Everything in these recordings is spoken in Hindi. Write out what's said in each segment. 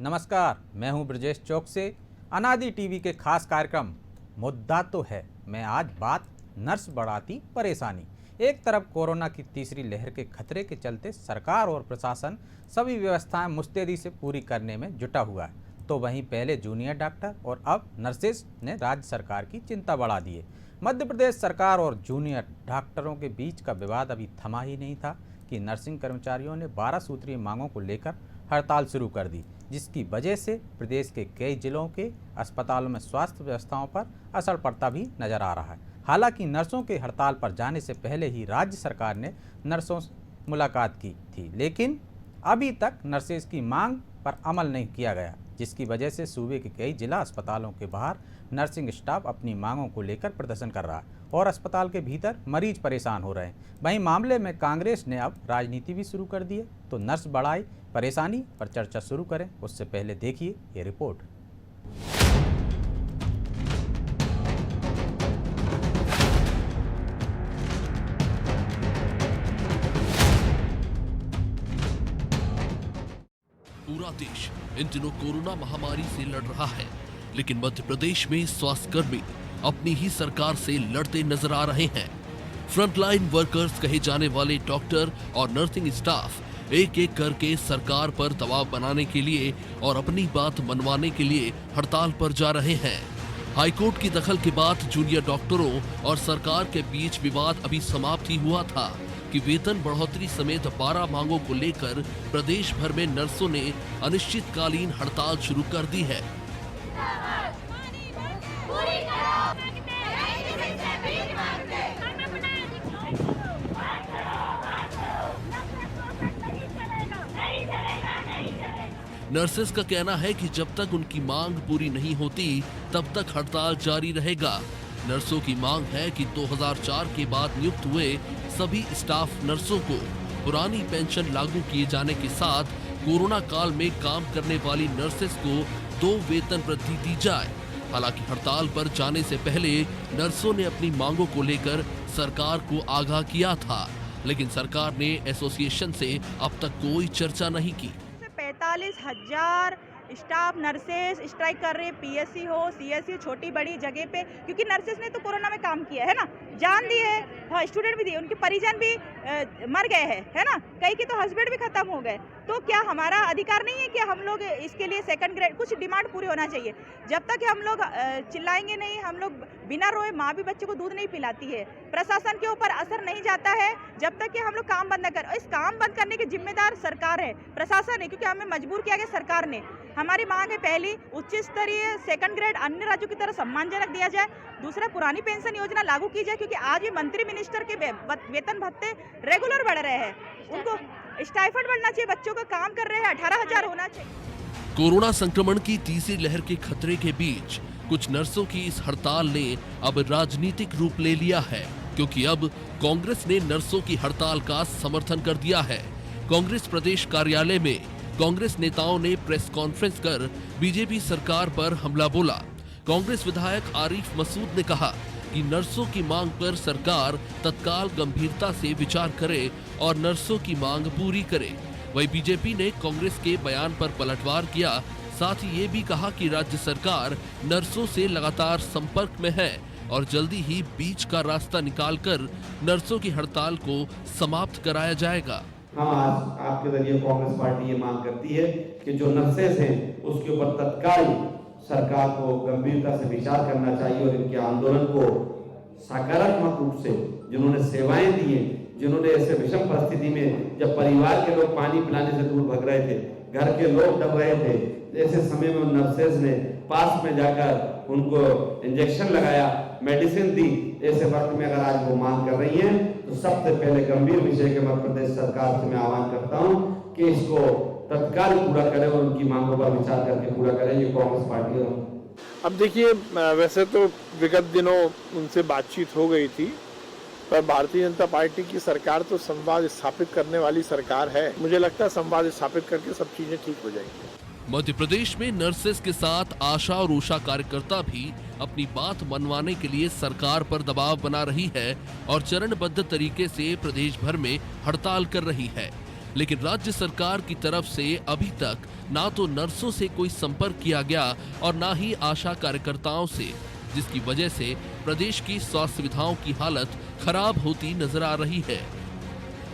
नमस्कार, मैं हूं ब्रजेश चौक से। अनादि टीवी के खास कार्यक्रम मुद्दा तो है मैं आज बात नर्स बढ़ाती परेशानी। एक तरफ कोरोना की तीसरी लहर के खतरे के चलते सरकार और प्रशासन सभी व्यवस्थाएं मुस्तैदी से पूरी करने में जुटा हुआ है, तो वहीं पहले जूनियर डॉक्टर और अब नर्सेज ने राज्य सरकार की चिंता बढ़ा दी है। मध्य प्रदेश सरकार और जूनियर डॉक्टरों के बीच का विवाद अभी थमा ही नहीं था कि नर्सिंग कर्मचारियों ने 12 सूत्रीय मांगों को लेकर हड़ताल शुरू कर दी, जिसकी वजह से प्रदेश के कई जिलों के अस्पतालों में स्वास्थ्य व्यवस्थाओं पर असर पड़ता भी नजर आ रहा है। हालांकि नर्सों के हड़ताल पर जाने से पहले ही राज्य सरकार ने नर्सों से मुलाकात की थी, लेकिन अभी तक नर्सेज की मांग पर अमल नहीं किया गया, जिसकी वजह से सूबे के कई जिला अस्पतालों के बाहर नर्सिंग स्टाफ अपनी मांगों को लेकर प्रदर्शन कर रहा है और अस्पताल के भीतर मरीज परेशान हो रहे हैं। वहीं मामले में कांग्रेस ने अब राजनीति भी शुरू कर दी है, तो नर्स बढ़ाई परेशानी पर चर्चा शुरू करें उससे पहले देखिए ये रिपोर्ट। पूरा देश इन दिनों कोरोना महामारी से लड़ रहा है, लेकिन मध्य प्रदेश में स्वास्थ्यकर्मी अपनी ही सरकार से लड़ते नजर आ रहे हैं। फ्रंटलाइन वर्कर्स कहे जाने वाले डॉक्टर और नर्सिंग स्टाफ एक एक करके सरकार पर दबाव बनाने के लिए और अपनी बात मनवाने के लिए हड़ताल पर जा रहे हैं। हाईकोर्ट की दखल के बाद जूनियर डॉक्टरों और सरकार के बीच विवाद अभी समाप्त ही हुआ था कि वेतन बढ़ोतरी समेत 12 मांगों को लेकर प्रदेश भर में नर्सों ने अनिश्चितकालीन हड़ताल शुरू कर दी है। नर्सेस का कहना है कि जब तक उनकी मांग पूरी नहीं होती तब तक हड़ताल जारी रहेगा। नर्सों की मांग है कि 2004 के बाद नियुक्त हुए सभी स्टाफ नर्सों को पुरानी पेंशन लागू किए जाने के साथ कोरोना काल में काम करने वाली नर्सेस को 2 वेतन वृद्धि दी जाए। हालांकि हड़ताल पर जाने से पहले नर्सों ने अपनी मांगों को लेकर सरकार को आगाह किया था, लेकिन सरकार ने एसोसिएशन से अब तक कोई चर्चा नहीं की। 45,000 स्टाफ नर्सेस स्ट्राइक कर रहे हैं, पीएससी हो सीएससी छोटी बड़ी जगह पे, क्योंकि नर्सेस ने तो कोरोना में काम किया है ना, जान दी है, हाँ, स्टूडेंट भी दिए, उनके परिजन भी मर गए हैं, है ना, कई के तो हस्बैंड भी खत्म हो गए। तो क्या हमारा अधिकार नहीं है कि हम लोग इसके लिए सेकंड ग्रेड कुछ डिमांड पूरी होना चाहिए? जब तक हम लोग चिल्लाएंगे नहीं, हम लोग बिना रोए, माँ भी बच्चे को दूध नहीं पिलाती है, प्रशासन के ऊपर असर नहीं जाता है जब तक कि हम लोग काम बंद न करें। इस काम बंद करने की जिम्मेदार सरकार है, प्रशासन है, क्योंकि हमें मजबूर किया गया सरकार ने। हमारी मांग है, पहली उच्च स्तरीय सेकंड ग्रेड अन्य राज्यों की तरह सम्मानजनक दिया जाए, दूसरा पुरानी पेंशन योजना लागू की जाए, क्योंकि आज ये मंत्री मिनिस्टर के वेतन भत्ते रेगुलर बढ़ रहे हैं, उनको स्टाइफंड बढ़ना चाहिए, बच्चों का काम कर रहे हैं 18,000 होना चाहिए। कोरोना संक्रमण की तीसरी लहर के खतरे के बीच कुछ नर्सों की इस हड़ताल ने अब राजनीतिक रूप ले लिया है, क्योंकि अब कांग्रेस ने नर्सों की हड़ताल का समर्थन कर दिया है। कांग्रेस प्रदेश कार्यालय में कांग्रेस नेताओं ने प्रेस कॉन्फ्रेंस कर बीजेपी सरकार पर हमला बोला। कांग्रेस विधायक आरिफ मसूद ने कहा कि नर्सों की मांग पर सरकार तत्काल गंभीरता से विचार करे और नर्सों की मांग पूरी करे। वहीं बीजेपी ने कांग्रेस के बयान पर पलटवार किया, साथ ही ये भी कहा कि राज्य सरकार नर्सों से लगातार संपर्क में है और जल्दी ही बीच का रास्ता निकालकर नर्सों की हड़ताल को समाप्त कराया जाएगा। हम आज आपके जरिए कांग्रेस पार्टी ये मांग करती है कि जो नर्सेस हैं उसके ऊपर तत्काल सरकार को गंभीरता से विचार करना चाहिए और इनके आंदोलन को सकारात्मक रूप से, जिन्होंने सेवाएं दी हैं, जिन्होंने ऐसे विषम परिस्थिति में जब परिवार के लोग पानी पिलाने से दूर भग रहे थे, घर के लोग डर रहे थे, ऐसे समय में नर्सेस ने पास में जाकर उनको इंजेक्शन लगाया, मेडिसिन दी। ऐसे वक्त में अगर आज वो मांग कर रही हैं तो सबसे पहले गंभीर विषय के मध्य प्रदेश सरकार से मैं आह्वान करता हूं कि इसको तत्काल पूरा करें और उनकी मांगों पर विचार करके पूरा करें। ये कांग्रेस पार्टी है। अब देखिए, वैसे तो विगत दिनों उनसे बातचीत हो गई थी, पर भारतीय जनता पार्टी की सरकार तो संवाद स्थापित करने वाली सरकार है। मुझे लगता है संवाद स्थापित करके सब चीजें ठीक हो जाएंगी। मध्य प्रदेश में नर्सेस के साथ आशा और उषा कार्यकर्ता भी अपनी बात मनवाने के लिए सरकार पर दबाव बना रही है और चरणबद्ध तरीके से प्रदेश भर में हड़ताल कर रही है। लेकिन राज्य सरकार की तरफ से अभी तक ना तो नर्सों से कोई संपर्क किया गया और ना ही आशा कार्यकर्ताओं से, जिसकी वजह से प्रदेश की स्वास्थ्य सुविधाओं की हालत खराब होती नजर आ रही है।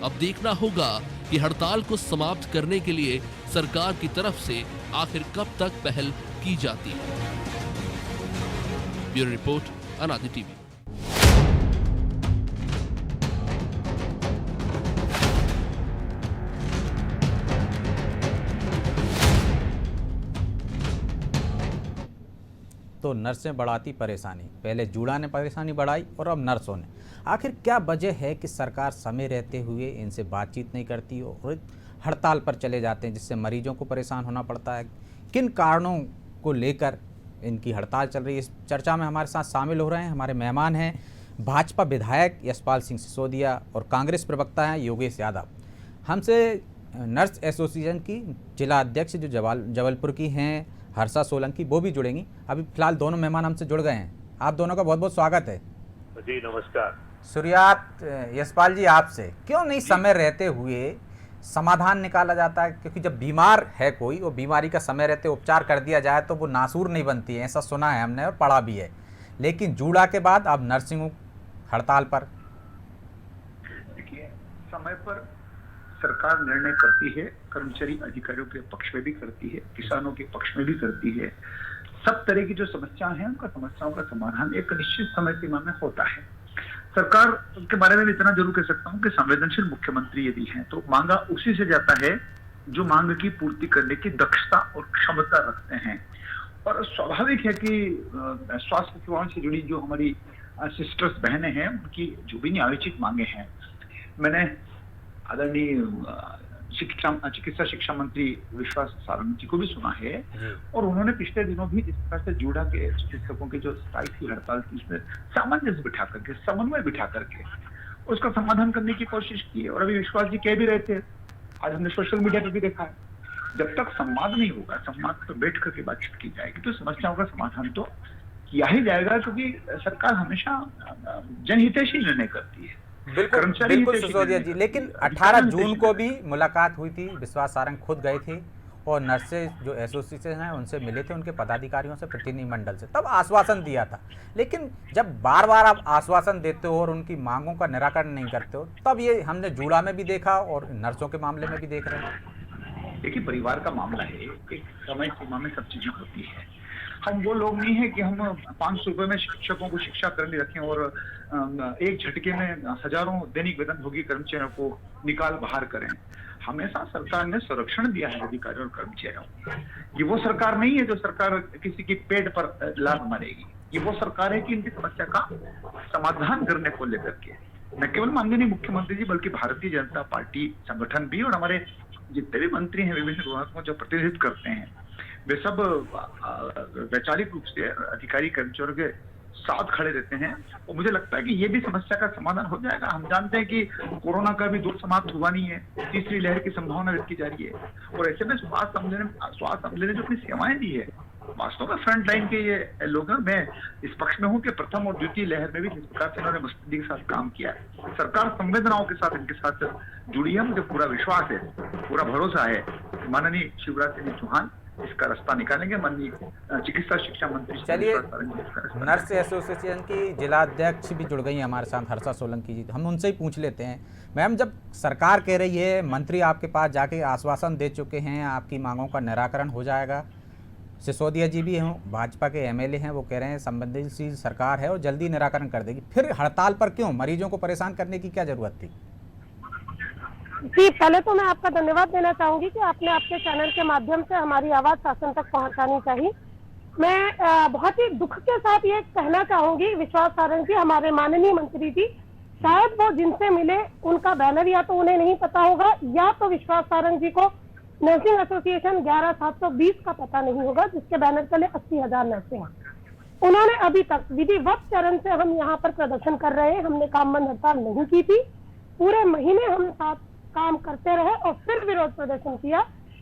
अब देखना होगा कि हड़ताल को समाप्त करने के लिए सरकार की तरफ से आखिर कब तक पहल की जाती है। ब्यूरो रिपोर्ट, अनादि टीवी। तो नर्सें बढ़ाती परेशानी, पहले जूड़ा ने परेशानी बढ़ाई और अब नर्सों ने। आखिर क्या वजह है कि सरकार समय रहते हुए इनसे बातचीत नहीं करती और हड़ताल पर चले जाते हैं, जिससे मरीजों को परेशान होना पड़ता है? किन कारणों को लेकर इनकी हड़ताल चल रही है? इस चर्चा में हमारे साथ शामिल हो रहे हैं हमारे मेहमान हैं भाजपा विधायक यशपाल सिंह सिसोदिया और कांग्रेस प्रवक्ता हैं योगेश यादव। हमसे नर्स एसोसिएशन की जिला अध्यक्ष जो जबलपुर की हैं हर्षा सोलंकी, वो भी जुड़ेंगी। अभी फिलहाल दोनों मेहमान हमसे जुड़ गए हैं। आप दोनों का बहुत बहुत स्वागत है। जी नमस्कार। शुरुआत यशपाल जी आपसे, क्यों नहीं समय रहते हुए समाधान निकाला जाता है? क्योंकि जब बीमार है कोई, वो बीमारी का समय रहते उपचार कर दिया जाए तो वो नासूर नहीं बनती है, ऐसा सुना है हमने और पढ़ा भी है। लेकिन जूड़ा के बाद अब नर्सिंग हड़ताल पर। देखिए, समय पर सरकार निर्णय करती है, कर्मचारी अधिकारियों के पक्ष में भी करती है, किसानों के पक्ष में भी करती है। सब तरह की जो समस्याएं हैं उनका समस्याओं का समाधान एक निश्चित समय सीमा में होता है। सरकार के बारे में इतना जरूर कह सकता हूं कि संवेदनशील मुख्यमंत्री यदि हैं तो मांगा उसी से जाता है जो मांग की पूर्ति करने की दक्षता और क्षमता रखते हैं। और स्वाभाविक है कि स्वास्थ्य सेवाओं से जुड़ी जो हमारी सिस्टर्स बहनें हैं उनकी जो भी न्यायोचित मांगे हैं, मैंने आदरणीय चिकित्सा शिक्षा मंत्री विश्वास सारंग जी को भी सुना है और उन्होंने पिछले दिनों भी जिस प्रकार से जूड़ा के चिकित्सकों की जो स्थायी थी हड़ताल थी उसमें सामंजस्य बिठा करके, समन्वय बिठा करके उसका समाधान करने की कोशिश की है। और अभी विश्वास जी कह भी रहे थे, आज हमने सोशल मीडिया पर भी देखा है, जब तक संवाद नहीं होगा, संवाद पर बैठ करके बातचीत की जाएगी तो समस्याओं का समाधान तो किया ही जाएगा, क्योंकि सरकार हमेशा जनहितैषी निर्णय करती है। बिल्कुल सिसोदिया जी, लेकिन 18 जून को भी मुलाकात हुई थी, विश्वास सारंग खुद गए थे और नर्सेज जो एसोसिएशन है उनसे मिले थे, उनके पदाधिकारियों से, प्रतिनिधिमंडल से, तब आश्वासन दिया था। लेकिन जब बार बार आप आश्वासन देते हो और उनकी मांगों का निराकरण नहीं करते हो, तब ये हमने जूड़ा में भी देखा और नर्सों के मामले में भी देख रहे हैं। देखिए, परिवार का मामला है, एक समय सीमा में सब चीजें होती है। हम वो लोग नहीं है कि हम 500 रुपए में शिक्षकों को शिक्षा करने रखें और एक झटके में हजारों दैनिक वेतनभोगी कर्मचारियों को निकाल बाहर करें। हमेशा सरकार ने संरक्षण दिया है अधिकारियों और कर्मचारियों को। ये वो सरकार नहीं है जो सरकार किसी की पेट पर लात मारेगी। ये वो सरकार है कि इनकी समस्या का समाधान करने को लेकर के न केवल माननीय मुख्यमंत्री जी बल्कि भारतीय जनता पार्टी संगठन भी और हमारे जितने भी मंत्री हैं विभिन्न विभागों जो प्रतिनिधित्व करते हैं, वे सब वैचारिक रूप से अधिकारी कर्मचारियों के साथ खड़े रहते हैं और मुझे लगता है कि ये भी समस्या का समाधान हो जाएगा। हम जानते हैं कि कोरोना का भी दौर समाप्त हुआ नहीं है, तीसरी लहर की संभावना व्यक्त की जा रही है और ऐसे में स्वास्थ्य अमले ने जो अपनी सेवाएं दी है, वास्तव में फ्रंट लाइन के ये लोग हैं। मैं इस पक्ष में हूँ कि प्रथम और द्वितीय लहर में भी जिस प्रकार से इन्होंने मुस्तैदी के साथ काम किया है, सरकार संवेदनाओं के साथ इनके साथ जुड़ी है। मुझे पूरा विश्वास है, पूरा भरोसा है माननीय शिवराज सिंह चौहान इसका रास्ता निकालेंगे। माननीय चिकित्सा शिक्षा मंत्री चलिए, नर्स एसोसिएशन की जिला अध्यक्ष भी जुड़ गई हैं हमारे साथ, हर्षा सोलंकी जी, हम उनसे ही पूछ लेते हैं। मैम, जब सरकार कह रही है, मंत्री आपके पास जाके आश्वासन दे चुके हैं, आपकी मांगों का निराकरण हो जाएगा, सिसोदिया जी भी हैं, भाजपा के एमएलए हैं, वो कह रहे हैं संवेदनशील सरकार है और जल्दी निराकरण कर देगी, फिर हड़ताल पर क्यों? मरीजों को परेशान करने की क्या जरूरत थी? जी, पहले तो मैं आपका धन्यवाद देना चाहूंगी कि आपने आपके चैनल के माध्यम से हमारी आवाज शासन तक पहुंचानी चाहिए। मैं बहुत ही दुख के साथ ये कहना चाहूंगी, विश्वास सारंग जी हमारे माननीय मंत्री जी, शायद वो जिनसे मिले उनका बैनर या तो उन्हें नहीं पता होगा या तो विश्वास सारंग जी को नर्सिंग एसोसिएशन 11720 का पता नहीं होगा, जिसके बैनर तले 80,000 नर्सें हैं। उन्होंने अभी तक विधिवत चरण से हम यहाँ पर प्रदर्शन कर रहे हैं, हमने काम बंद हड़ताल नहीं की थी, पूरे महीने हम साथ काम करते रहे और फिर विरोध प्रदर्शन किया।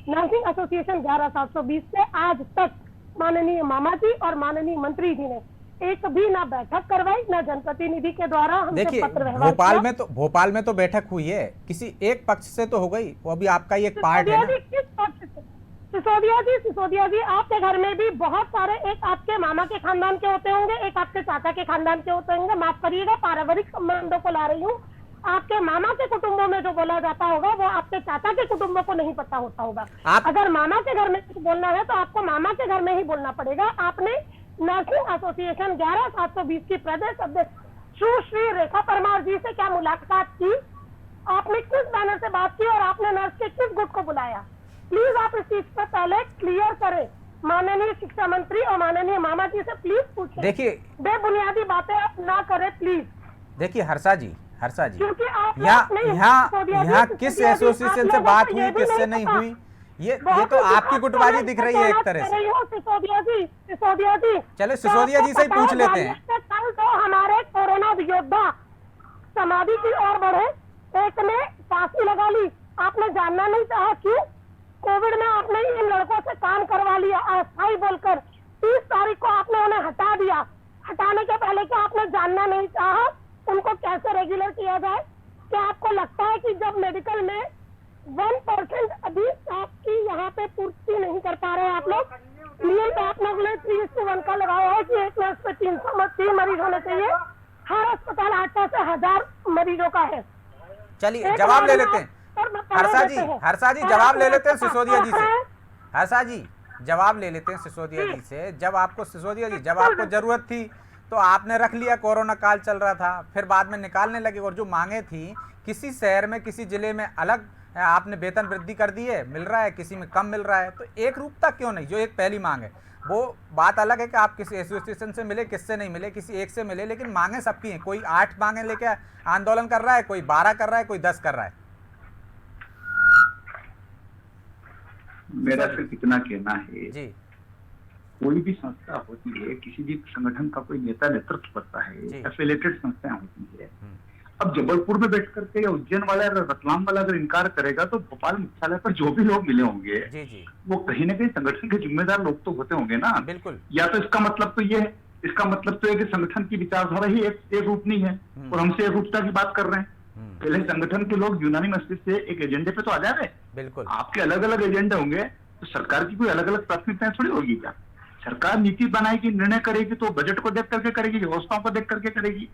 नर्सिंग एसोसिएशन 11720 से आज तक माननीय मामा जी और माननीय मंत्री जी ने एक भी ना बैठक करवाई, ना जनप्रतिनिधि के द्वारा हमसे देखिए, पत्र व्यवहार किया। भोपाल में तो बैठक हुई है, किसी एक पक्ष से तो हो गई, वो अभी आपका ही एक पार्ट है ना। किस पक्ष से? सिसोदिया जी आपके घर में भी बहुत सारे, एक आपके मामा के खानदान के होते होंगे, एक आपके चाचा के खानदान के होते होंगे। माफ करिएगा, पारिवारिक संबंधों को ला रही हूँ। आपके मामा के कुटुंबों में जो बोला जाता होगा वो आपके चाचा के कुटुंबों को नहीं पता होता होगा। अगर मामा के घर में कुछ बोलना है तो आपको मामा के घर में ही बोलना पड़ेगा। आपने नर्सिंग एसोसिएशन 11/720 की प्रदेश अध्यक्ष सुश्री रेखा परमार जी से क्या मुलाकात की? आपने किस बैनर से बात की और आपने नर्स के किस गुट को बुलाया? प्लीज आप इस चीज पर पहले क्लियर करें। माननीय शिक्षा मंत्री और माननीय मामा जी से प्लीज पूछें। देखिए, बेबुनियादी बातें आप ना करें प्लीज। देखिए हर्षा जी, क्योंकि आप यहाँ किस एसोसिएशन से बात हुई, किससे नहीं हुई, ये तो आपकी गुटबाजी दिख रही है एक तरह से। सिसोदिया जी चलो सिसोदिया जी से ही पूछ लेते हैं। कल तो हमारे कोरोना योद्धा समाधि की ओर बढ़े, एक ने फांसी लगा ली। आपने जानना नहीं चाहा क्यों? कोविड में आपने इन लड़कों से काम करवा लिया अस्थायी बोलकर। 30 तारीख को आपने उन्हें हटा दिया। हटाने के पहले क्या आपने जानना नहीं चाहा उनको कैसे रेगुलर किया जाए? क्या आपको लगता है कि जब मेडिकल में 1% अभी स्टाफ की यहाँ पे पूर्ति नहीं कर पा रहे हैं आप लोग, नियम पे आप लोग ने 3:1 का लगाया है कि एक नर्स पे 3 मरीज होने चाहिए। हर अस्पताल 800 से 1000 मरीजों का है। चलिए जवाब ले लेते हैं हर्षा जी जवाब ले लेते हैं सिसोदिया जी से। हर्षा जी जवाब ले लेते हैं सिसोदिया जी से। जब आपको जरूरत थी तो आपने रख लिया, कोरोना काल चल रहा था, फिर बाद में निकालने लगे। और जो मांगे थी, किसी शहर में किसी जिले में अलग आपने वेतन वृद्धि कर दी है, मिल रहा है, किसी में कम मिल रहा है, तो एक रूपता क्यों नहीं? जो एक पहली मांग है वो बात अलग है कि आप किसी एसोसिएशन से मिले, किससे नहीं मिले, किसी एक से मिले, लेकिन मांगे सबकी हैं। कोई 8 मांगे लेके आंदोलन कर रहा है, कोई 12 कर रहा है, कोई 10 कर रहा है। मेरा सिर्फ इतना कहना है जी, कोई भी संस्था होती है, किसी भी संगठन का कोई नेता नेतृत्व करता है, एफिलिएटेड संस्थाएं होती है। अब जबलपुर में बैठ करके या उज्जैन वाला या रतलाम वाला अगर इनकार करेगा तो भोपाल मुख्यालय पर जो भी लोग मिले होंगे जी। वो कहीं ना कहीं संगठन के जिम्मेदार लोग तो होते होंगे ना। बिल्कुल। या तो इसका मतलब तो ये है, कि संगठन की विचारधारा ही एक रूप नहीं है और हमसे एक रूपता की बात कर रहे हैं। पहले संगठन के लोग यूनानिमस से एक एजेंडे पे तो आ जा रहे हैं। बिल्कुल। आपके अलग अलग एजेंडे होंगे तो सरकार की कोई अलग अलग प्राथमिकताएं थोड़ी होगी क्या? सरकार नीति बनाएगी, निर्णय करेगी तो बजट को देख करके करेगी, व्यवस्थाओं को देख करके करेगी।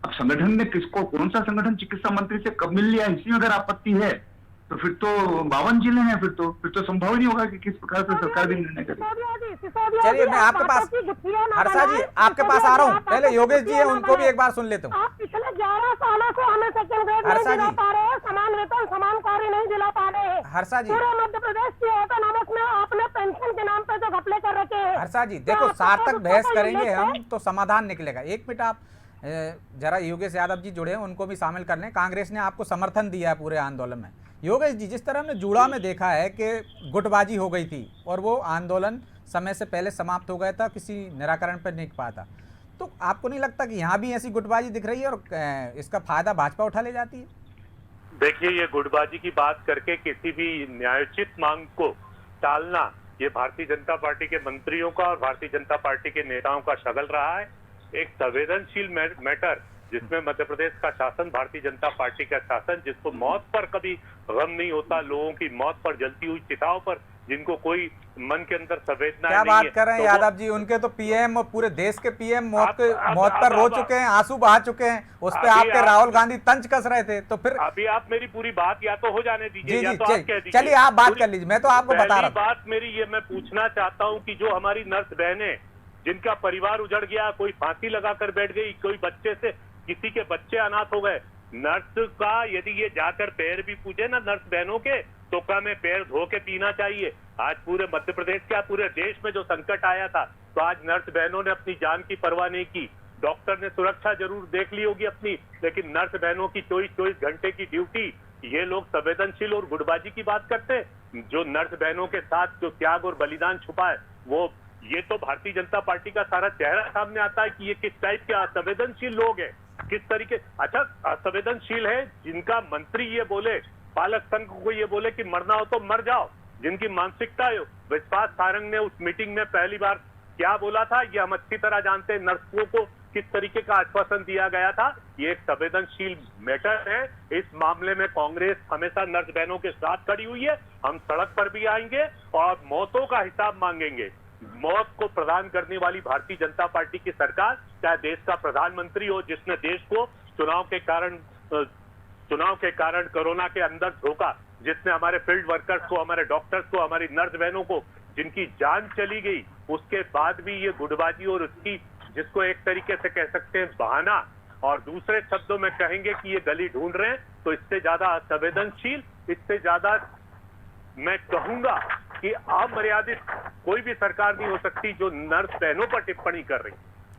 अब संगठन ने किसको, कौन सा संगठन चिकित्सा मंत्री से कब मिल लिया, इसी में अगर आपत्ति है तो फिर तो 52 जिले हैं, फिर तो संभव ही नहीं होगा कि किस प्रकार से सरकार भी निर्णय करे। चलिए मैं आपके पास, हर्षा जी आपके पास आ रहा हूँ। पहले योगेश जी है, उनको भी एक बार सुन लेता हूँ। आप पिछले 11 सालों से हमें सेकंड ग्रेड नहीं दिला पा रहे हैं, समान वेतन समान कार्य नहीं दिला पा रहे हैं। हर्षा जी, पूरे मध्य प्रदेश की ऑटोनॉमस में आपने पेंशन के नाम पे जो घपले कर रखे हैं। हर्षा जी देखो, सार्थक बहस करेंगे हम तो समाधान निकलेगा। 1 मिनट आप जरा योगेश यादव जी जुड़े हैं, उनको भी शामिल कर लें। कांग्रेस ने आपको समर्थन दिया है पूरे आंदोलन में। योगेश जी, जिस तरह हमने जूड़ा में देखा है कि गुटबाजी हो गई थी और वो आंदोलन समय से पहले समाप्त हो गया था, किसी निराकरण पर नहीं पाया था, तो आपको नहीं लगता कि यहाँ भी ऐसी गुटबाजी दिख रही है और इसका फायदा भाजपा उठा ले जाती है? देखिए, ये गुटबाजी की बात करके किसी भी न्यायोचित मांग को टालना, ये भारतीय जनता पार्टी के मंत्रियों का और भारतीय जनता पार्टी के नेताओं का शगल रहा है। एक संवेदनशील मैटर जिसमें मध्य प्रदेश का शासन, भारतीय जनता पार्टी का शासन, जिसको मौत पर कभी गम नहीं होता, लोगों की मौत पर, जलती हुई चिताओं पर जिनको कोई मन के अंदर संवेदना नहीं है। क्या बात कर रहे हैं यादव जी, उनके तो पीएम और पूरे देश के पीएम मौत पर रो चुके हैं, आंसू बहा चुके हैं, उस पे आपके राहुल गांधी तंज कस रहे थे। तो फिर अभी आप मेरी पूरी बात या तो हो जाने दीजिए या तो आप कह दीजिए। चलिए आप बात कर लीजिए, मैं तो आपको बता रहा हूँ। बात मेरी ये, मैं पूछना चाहता हूँ कि जो हमारी नर्स बहनें जिनका परिवार उजड़ गया, कोई फांसी लगाकर बैठ गई, कोई बच्चे से, किसी के बच्चे अनाथ हो गए, नर्स का यदि ये जाकर पैर भी पूछे ना नर्स बहनों के, तो क्या में पैर धो के पीना चाहिए। आज पूरे मध्य प्रदेश क्या पूरे देश में जो संकट आया था, तो आज नर्स बहनों ने अपनी जान की परवाह नहीं की। डॉक्टर ने सुरक्षा जरूर देख ली होगी अपनी, लेकिन नर्स बहनों की 24 घंटे की ड्यूटी, ये लोग संवेदनशील और गुटबाजी की बात करते हैं। जो नर्स बहनों के साथ जो त्याग और बलिदान छुपा है, वो ये तो भारतीय जनता पार्टी का सारा चेहरा सामने आता है कि ये किस टाइप के असंवेदनशील लोग हैं, किस तरीके। अच्छा, असंवेदनशील है जिनका मंत्री ये बोले, पालक संघ को ये बोले कि मरना हो तो मर जाओ, जिनकी मानसिकता है। विश्वास सारंग ने उस मीटिंग में पहली बार क्या बोला था ये हम अच्छी तरह जानते हैं। नर्सों को किस तरीके का आश्वासन दिया गया था। ये एक संवेदनशील मैटर है। इस मामले में कांग्रेस हमेशा नर्स बहनों के साथ खड़ी हुई है। हम सड़क पर भी आएंगे और मौतों का हिसाब मांगेंगे। मौत को प्रदान करने वाली भारतीय जनता पार्टी की सरकार, चाहे देश का प्रधानमंत्री हो जिसने देश को चुनाव के कारण कोरोना के अंदर धोखा, जिसने हमारे फील्ड वर्कर्स को, हमारे डॉक्टर्स को, हमारी नर्स बहनों को जिनकी जान चली गई, उसके बाद भी ये गुटबाजी और उसकी, जिसको एक तरीके से कह सकते हैं बहाना, और दूसरे शब्दों में कहेंगे कि ये गली ढूंढ रहे हैं, तो इससे ज्यादा असंवेदनशील, इससे ज्यादा मैं कहूंगा कि अमर्यादित कोई भी सरकार नहीं हो सकती जो नर्स बहनों पर टिप्पणी कर रही।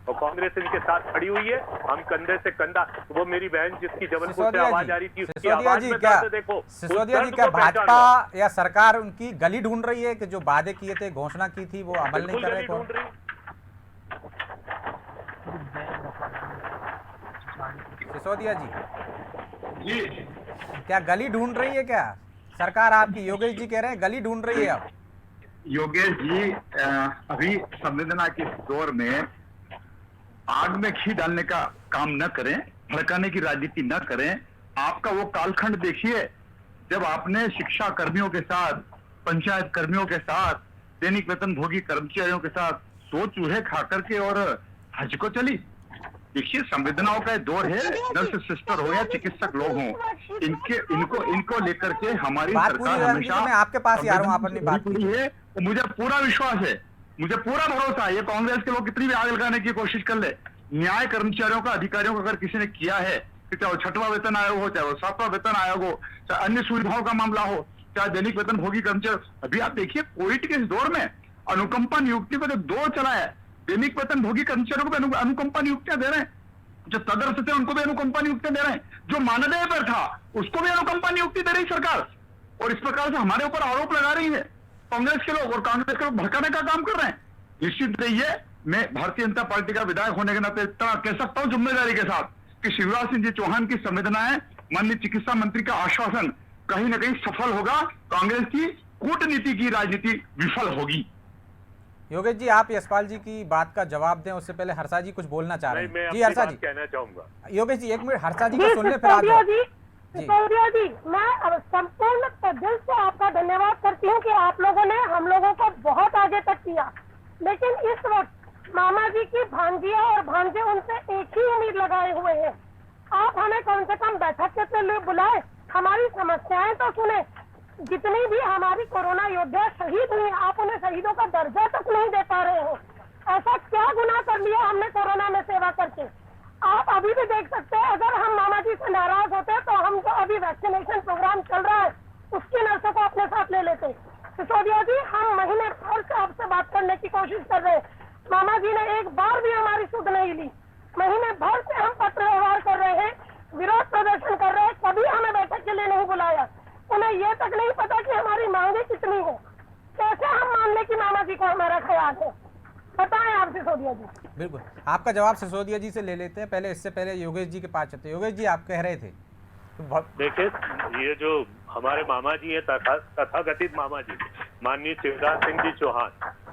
और कांग्रेस इनके साथ खड़ी हुई है। हम कंधे से कंधा, वो मेरी बहन जिसकी जबलपुर से आवाज आ रही थी, उसकी आवाज में दर्द देखो। सिसोदिया जी, क्या भाजपा या सरकार उनकी गली ढूंढ रही है कि जो वादे किए थे, घोषणा की थी, वो अमल नहीं कर रहे? कौन सिसोदिया जी, क्या गली ढूंढ रही है क्या सरकार आपकी? योगेश जी कह रहे हैं गली ढूंढ रही है अब। योगेश जी, अभी संवेदना के दौर में आग में घी डालने का काम न करें, भड़काने की राजनीति न करें। आपका वो कालखंड देखिए जब आपने शिक्षा कर्मियों के साथ, पंचायत कर्मियों के साथ, दैनिक वेतन भोगी कर्मचारियों के साथ सो चूहे खा करके और हज को चली। देखिए, संवेदनाओं का दौर है। नर्स सिस्टर हो या चिकित्सक लोग हों, इनको लेकर के हमारी सरकार हमेशा, मैं आपके पास ही आ रहा हूं, आपने बात की है। मुझे पूरा विश्वास है, मुझे पूरा भरोसा है, ये कांग्रेस के लोग कितनी भी आग लगाने की कोशिश कर ले, न्याय कर्मचारियों का, अधिकारियों का अगर किसी ने किया है, चाहे वो 6वां वेतन आयोग हो, चाहे वो 7वां वेतन आयोग हो, चाहे अन्य सुविधाओं का मामला हो, चाहे दैनिक वेतन भोगी कर्मचारी, अभी आप देखिए कोविड के इस दौर में अनुकंपा नियुक्ति का जो दौर चला है, दैनिक वेतन भोगी कर्मचारियों को भी अनुकंपा नियुक्तियां दे रहे हैं, जो तदर्थ थे उनको भी अनुकंपा नियुक्ति दे रहे हैं, जो मानदेय पर था उसको भी अनुकंपा नियुक्ति दे रही सरकार। और इस प्रकार से हमारे ऊपर आरोप लगा रही है कांग्रेस के लोग, और कांग्रेस के लोग भड़काने का काम कर रहे हैं। निश्चित रहिए, मैं भारतीय जनता पार्टी का विधायक होने के नाते इतना कह सकता हूं जिम्मेदारी के साथ कि शिवराज सिंह जी चौहान की संवेदनाएं, माननीय चिकित्सा मंत्री का आश्वासन कहीं ना कहीं सफल होगा। कांग्रेस की कूटनीति की राजनीति विफल होगी। योगेश जी, आप यशपाल जी की बात का जवाब दें, उससे पहले हर्षा जी कुछ बोलना चाह रहे हैं। जी हर्षा जी, कहना चाहूंगा। योगेश जी 1 मिनट हर्षा जी को सुनने फिर आ सिसोदिया जी, मैं संपूर्ण दिल से आपका धन्यवाद करती हूँ कि आप लोगों ने हम लोगों को बहुत आगे तक किया। लेकिन इस वक्त मामा जी की भांजिया और भांजे उनसे एक ही उम्मीद लगाए हुए हैं। आप हमें कम से कम बैठक के लिए बुलाए, हमारी समस्याएं तो सुने। जितनी भी हमारी कोरोना योद्धा शहीद हुए, आप उन्हें शहीदों का दर्जा तक नहीं दे पा रहे हो। ऐसा क्या गुनाह कर लिया हमने कोरोना में सेवा करके? आप अभी भी देख सकते हैं, अगर हम मामा जी से नाराज होते तो हम जो अभी वैक्सीनेशन प्रोग्राम चल रहा है उसकी नर्सों को अपने साथ ले लेते। सिसोदिया जी, हम महीने भर से आपसे बात करने की कोशिश कर रहे हैं, मामा जी ने एक बार भी हमारी सुध नहीं ली। महीने भर से हम पत्र व्यवहार कर रहे हैं, विरोध प्रदर्शन कर रहे हैं, कभी हमें बैठक के लिए नहीं बुलाया। उन्हें ये तक नहीं पता कि हमारी मांगे कितनी है। कैसे हम मान लें कि मामा जी को हमारा ख्याल है? बताएं आप सिसोदिया जी। बिल्कुल, आपका जवाब सिसोदिया जी से ले लेते हैं। पहले इससे पहले योगेश जी के पास चलते। योगेश जी, आप कह रहे थे तो देखिए, ये जो हमारे मामा जी है, तथाकथित मामा जी, माननीय शिवराज सिंह जी चौहान,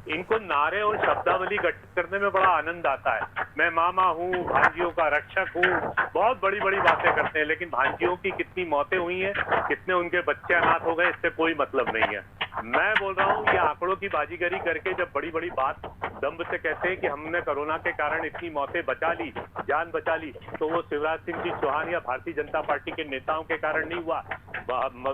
इनको नारे और शब्दावली गठित करने में बड़ा आनंद आता है। मैं मामा हूँ, भांजियों का रक्षक हूँ, बहुत बड़ी बड़ी बातें करते हैं, लेकिन भांजियों की कितनी मौतें हुई हैं, कितने उनके बच्चे अनाथ हो गए, इससे कोई मतलब नहीं है। मैं बोल रहा हूँ, ये आंकड़ों की बाजीगरी करके जब बड़ी बड़ी बात दम्भ से कहते हैं कि हमने कोरोना के कारण इतनी मौतें बचा ली, जान बचा ली, तो वो शिवराज सिंह जी चौहान या भारतीय जनता पार्टी के नेताओं के कारण नहीं हुआ।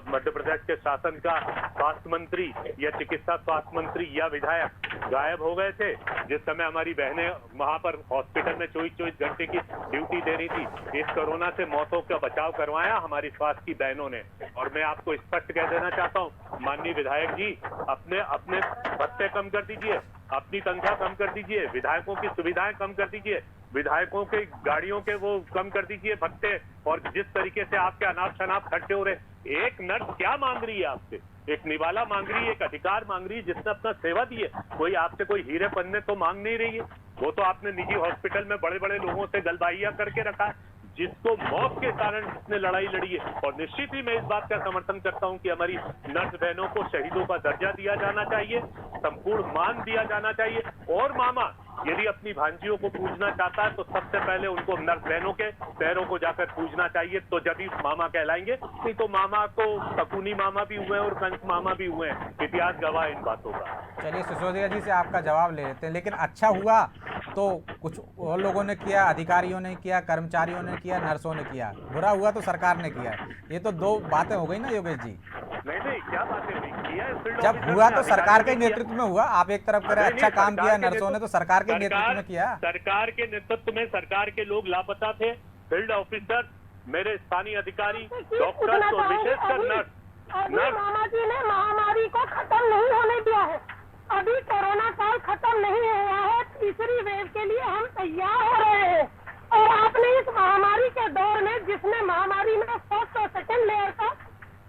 मध्य प्रदेश के शासन का स्वास्थ्य मंत्री या चिकित्सा स्वास्थ्य मंत्री या विधायक गायब हो गए थे, जिस समय हमारी बहनें वहां पर हॉस्पिटल में 24 घंटे की ड्यूटी दे रही थी। इस कोरोना से मौतों का बचाव करवाया हमारी स्वास्थ्य की बहनों ने। और मैं आपको स्पष्ट कह देना चाहता हूँ, माननीय विधायक जी, अपने भत्ते कम कर दीजिए, अपनी तनख्वाह कम कर दीजिए, विधायकों की सुविधाएं कम कर दीजिए, विधायकों के गाड़ियों के वो कम कर दीजिए भत्ते। और जिस तरीके से आपके अनाप शनाप खर्चे हो रहे, एक नर्स क्या मांग रही है आपसे? एक निवाला मांग रही है, एक अधिकार मांग रही है, जिसने अपना सेवा दी है। कोई आपसे कोई हीरे पन्ने तो मांग नहीं रही है। वो तो आपने निजी हॉस्पिटल में बड़े बड़े लोगों से गलबाइया करके रखा है, जिसको मौत के कारण जिसने लड़ाई लड़ी है। और निश्चित ही मैं इस बात का समर्थन करता हूं कि हमारी नर्स बहनों को शहीदों का दर्जा दिया जाना चाहिए, संपूर्ण मान दिया जाना चाहिए। और मामा यदि अपनी भांजियों को पूजना चाहता है तो सबसे पहले उनको नर्स बहनों के पैरों को जाकर पूजना चाहिए, तो जब ही मामा कहलाएंगे। नहीं तो मामा को शकुनी मामा भी हुए हैं और कंस मामा भी हुए हैं, इतिहास गवाह इन बातों का। चलिए सिसोदिया जी से आपका जवाब ले लेते हैं। लेकिन अच्छा हुआ तो कुछ और लोगों ने किया, अधिकारियों ने किया, कर्मचारियों ने किया, नर्सों ने किया। बुरा हुआ तो सरकार ने किया। ये तो दो बातें हो गई ना योगेश जी। नहीं क्या बातें हुई, किया है फील्ड जब ऑफिसर हुआ ने, तो सरकार के अधिकारियों ने किया। नेतृत्व में हुआ। आप एक तरफ कह रहे हैं अच्छा काम किया नर्सों ने, तो सरकार के नेतृत्व में किया। सरकार के नेतृत्व में सरकार के लोग लापता थे, फील्ड ऑफिसर, मेरे स्थानीय अधिकारी, डॉक्टर और विशेषकर नर्स। मामा जी ने महामारी को खत्म नहीं होने दिया है। अभी कोरोना काल खत्म नहीं हुआ है। तीसरी वेव के लिए हम तैयार हो रहे हैं। और आपने इस महामारी के दौर में, जिसने महामारी में फर्स्ट और सेकंड लेयर का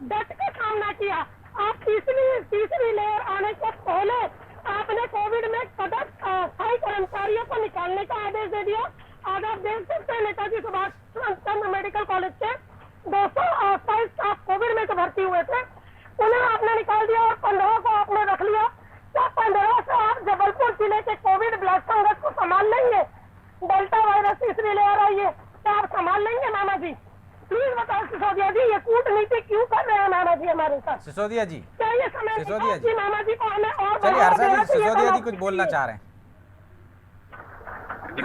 डट के सामना किया, आप तीसरी लेयर आने के पहले आपने कोविड में स्थायी कर्मचारियों को निकालने का आदेश दे दिया। आज आप देख सकते हैं नेताजी सुभाष चंद्र मेडिकल कॉलेज के 228 स्टाफ कोविड में तो भर्ती हुए थे, उन्हें आपने निकाल दिया और 15 को आपने रख लिया। क्या 15 से आप जबलपुर जिले के कोविड ब्लड संकट को संभाल लेंगे? डेल्टा वायरस तीसरी लेयर आई है, क्या आप संभाल लेंगे मामा जी? प्लीज बताओ सिसोदिया जी, ये कूटनीति क्यों कर रहे हैं मामा जी हमारे साथ? सिसोदिया जी, क्या ये समय सिसोदिया जी, मामा जी को हमें और चलिए हर्षा जी, बढ़ावा देना सिसोदिया जी चाहिए? कुछ बोलना चाह रहे हैं।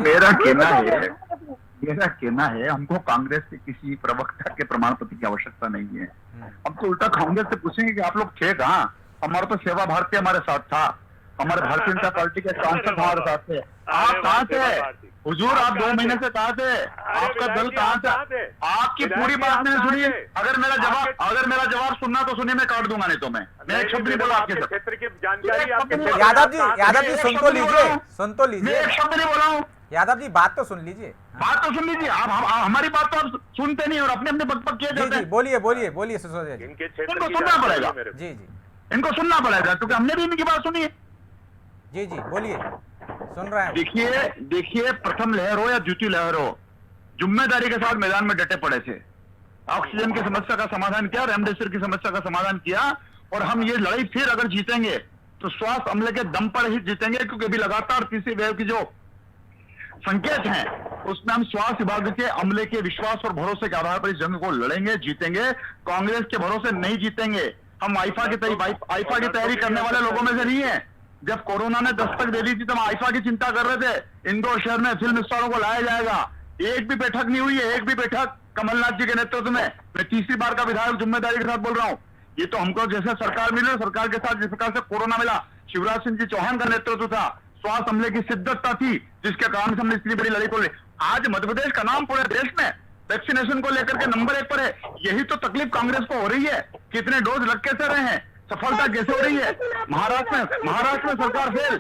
मेरा कहना है हमको कांग्रेस से किसी प्रवक्ता के प्रमाण पत्र की आवश्यकता नहीं है। हम तो उल्टा कांग्रेस से पूछेंगे कि आप लोग थे कहाँ? हमारा तो सेवा भारती हमारे साथ था, हमारे भारतीय जनता पार्टी के सांसद हमारे साथ थे। आप कहाँ थे हुजूर? आप 2 महीने से कहाँ थे? आपका दल कहाँ थे? आपकी पूरी बात मैंने सुनी। अगर मेरा जवाब सुनना तो सुनिए, मैं काट दूंगा, नहीं तो मैं एक शब्द नहीं बोला आपके साथ। क्षेत्र की जानकारी आपके यादव जी सुन तो लीजिए, मैं एक शब्द नहीं बोला हूँ। यादव जी बात तो सुन लीजिए। बात तो सुन लीजिए। आप हमारी बात तो आप सुनते नहीं और अपने बकबक किए जाते हैं। बोलिए सिसोदिया जी। इनके क्षेत्र इनको की सुनना जानकारी पड़ेगा। मेरे को। जी इनको सुनना पड़ेगा क्योंकि हमने भी इनकी बात सुनी है। जी बोलिए, सुन रहे हैं। देखिए प्रथम लहर हो या द्वितीय लहर हो, जिम्मेदारी के साथ मैदान में डटे पड़े थे। ऑक्सीजन की समस्या का समाधान किया, रेमडेसिविर की समस्या का समाधान किया, और हम ये लड़ाई फिर अगर जीतेंगे तो स्वास्थ्य अमले के दम पर ही जीतेंगे, क्योंकि अभी लगातार तीसरी वेव की जो संकेत हैं उसमें हम स्वास्थ्य विभाग के अमले के विश्वास और भरोसे के आधार पर इस जंग को लड़ेंगे, जीतेंगे। कांग्रेस के भरोसे नहीं जीतेंगे। हम आईफा की तैयारी करने वाले लोगों में से नहीं है। जब कोरोना ने दस्तक दे दी थी तब आईफा की चिंता कर रहे थे। इंदौर शहर में फिल्म स्टारों को लाया जाएगा, एक भी बैठक नहीं हुई है, एक भी बैठक कमलनाथ जी के नेतृत्व में। मैं तीसरी बार का विधायक जिम्मेदारी के साथ बोल रहा हूं। ये तो हमको जैसे सरकार मिली, सरकार के साथ जिस प्रकार से कोरोना मिला, शिवराज सिंह जी चौहान का नेतृत्व था, स्वास्थ्य अमले की शिद्दतता थी, जिसके कारण से हमने इतनी बड़ी लड़ाई को ले। आज मध्य प्रदेश का नाम पूरे देश में वैक्सीनेशन को लेकर के नंबर 1 पर है। यही तो तकलीफ कांग्रेस को हो रही है, कितने डोज लग कैसे रहे हैं, सफलता कैसे हो रही है। महाराष्ट्र में सरकार फेल,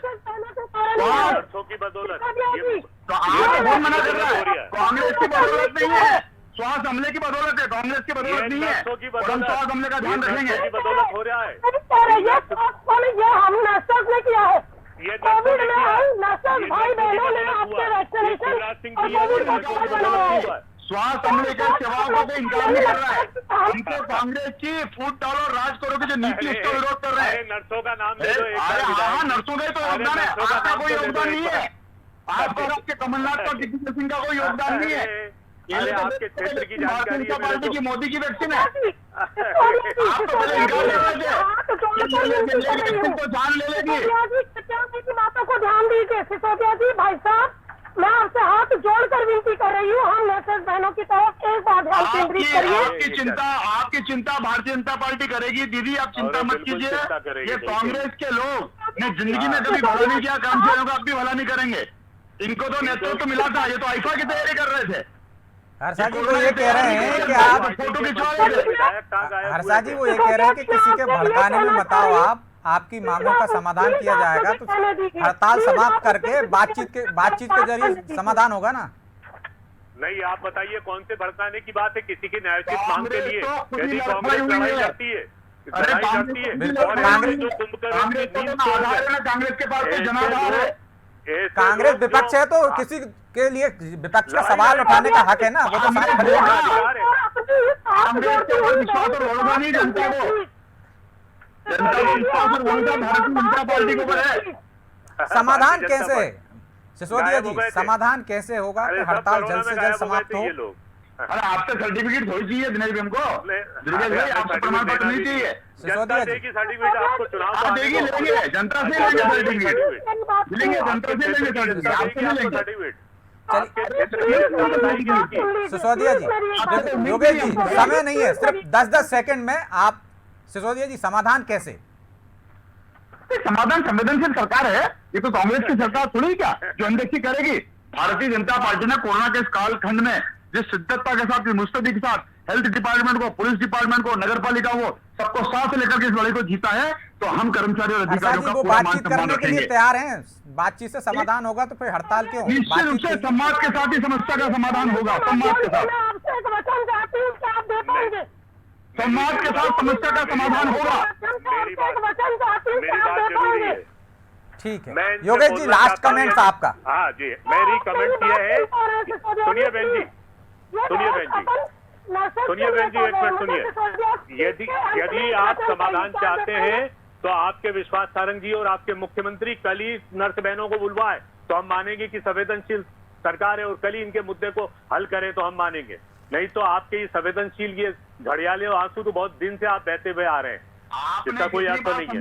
की बदौलत तो आप कौन मना कर रहा है? कांग्रेस की बदौलत नहीं है, स्वास्थ्य अमले की बदौलत है, कांग्रेस की बदौलत नहीं है। और हम स्वास्थ्य अमले का ध्यान रखेंगे। बदौलत हो रहा है। ये हम नर्सों ने किया है। ये कोविड में हम नर्सेस भाई बहनों ने आपके वैक्सीनेशन स्वास्थ्य अमले के सेवाओं को कोई इनकार नहीं कर रहा है। हमको कांग्रेस की फूट डालो राज करो की जो नीति उसका विरोध कर रहे हैं। नर्सों का नाम ले लो। हाँ, नर्सों का ही तो योगदान है, आपका कोई योगदान नहीं है। आपको आपके कमलनाथ और दिग्विजय सिंह का कोई योगदान नहीं है। अरे आपके क्षेत्र की भारतीय जनता पार्टी की मोदी की वैक्सीन है। आप तो पहले इनकार ले रहे थे, वैक्सीन को जान ले लेगी। बातों को ध्यान दीजिए सिसोदिया जी। भाई साहब, मैं आपसे हाथ जोड़कर विनती कर रही हूँ, हम नर्सेस बहनों की तरफ एक बार ध्यान केंद्रित करिए। आपकी चिंता भारतीय जनता पार्टी करेगी। दीदी आप चिंता मत कीजिए। ये कांग्रेस के लोग ने जिंदगी में कभी भला नहीं किया, कर्मचारियों का अब भी भला नहीं करेंगे। इनको तो नेतृत्व मिला था, ये तो आईफा की तैयारी कर रहे थे। हर्षा जी वो ये कह रहे हैं कि आप फोटो खिंचवा रहे थे। हर्षा जी वो ये कह रहे हैं कि किसी के भड़काने में बताओ आपकी मांगों का समाधान किया जाएगा, तो हड़ताल समाप्त करके बातचीत के जरिए समाधान होगा ना। नहीं, आप बताइए कौन से भड़काने की बात है? किसी की न्यायोचित मांग के लिए यदि कांग्रेस लड़ाई लड़ती है, कांग्रेस के पास जनाधार है। कांग्रेस विपक्ष है तो किसी के लिए विपक्ष का सवाल उठाने का हक है ना। वो तो सारे खड़े कांग्रेस के ऊपर विश्वास और भरोसा नहीं जनता को, जनता को विश्वास और भरोसा भारतीय जनता पार्टी के ऊपर है। समाधान भारतीय जनता कैसे, सिसोदिया गायब हो जी, गए थे। समाधान कैसे होगा अरे कि सब हड़ताल कोरोना जल्द से में जल्द गायब हो गए समाप्त थे हो? ये लोग। अरे आपसे सर्टिफिकेट थोड़ी चाहिए दिनेश भाई हमको, दिनेश भाई आपसे प्रमाण पत्र नहीं चाहिए। जनता देगी सर्टिफिकेट आपको, चुनाव आप देगी लेंगे, जनता से लेंगे सर्टिफिकेट, लेंगे जनता से लेंगे सर्टिफिकेट, आपसे नहीं लेंगे। सर्टिफिकेट। सिसोदिया जी, योगेश जी, समय नहीं है, सिर्फ 10-10 सेकंड में आप, सिसोदिया जी, समाधान कैसे? समाधान संवेदनशील सरकार है, ये तो कांग्रेस की सरकार थोड़ी क्या जो अनदेखी करेगी। भारतीय जनता पार्टी ने कोरोना के इस कालखंड में जिस शिद्दतता के साथ, मुस्तैदी के साथ हेल्थ डिपार्टमेंट को, पुलिस डिपार्टमेंट को, नगर पालिका को, सबको साथ लेकर के इस लड़ाई को जीता है, तो हम कर्मचारी और अधिकारियों का वो पूरा मान बातचीत सम्मान करने के लिए रखेंगे। तैयार हैं, बातचीत से समाधान होगा तो फिर हड़ताल क्यों? निश्चित रूप से संवाद के साथ ही समस्या का समाधान होगा, संवाद के साथ, मैं आपसे एक वचन चाहती हूँ कि आप दे पाएंगे। संवाद के साथ समस्या का समाधान होगा। मेरी बात वचन चाहती हूँ कि मेरी आप बात दे जरूरी पाएंगे। है। ठीक है, मैं इनसे योगेश जी, बोलना लास्ट चाहता हूं कमेंट ये- आपका। हाँ जी, मेरी कमेंट किया है, सुनिए बहन जी, सुनिए बहन जी, सुनिए बहन जी, एक मिनट सुनिए। यदि आप समाधान चाहते हैं तो आपके विश्वास सारंग जी और आपके मुख्यमंत्री कल ही नर्स बहनों को बुलवाए तो हम मानेंगे कि संवेदनशील सरकार है और कल ही इनके मुद्दे को हल करें तो हम मानेंगे। नहीं तो आपके ये संवेदनशील ये घड़ियाले और आंसू तो बहुत दिन से आप बहते हुए आ रहे हैं, इसका कोई अर्थ तो नहीं है।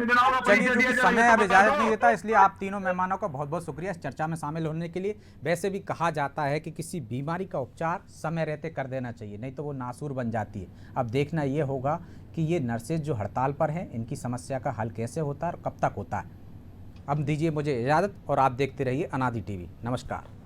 चलिए, क्योंकि समय अब इजाजत नहीं देता, इसलिए आप तीनों मेहमानों का बहुत बहुत शुक्रिया इस चर्चा में शामिल होने के लिए। वैसे भी कहा जाता है कि किसी बीमारी का उपचार समय रहते कर देना चाहिए, नहीं तो वो नासूर बन जाती है। अब देखना ये होगा कि ये नर्सेज जो हड़ताल पर हैं, इनकी समस्या का हल कैसे होता है और कब तक होता है। अब दीजिए मुझे इजाज़त और आप देखते रहिए अनादि टीवी। नमस्कार।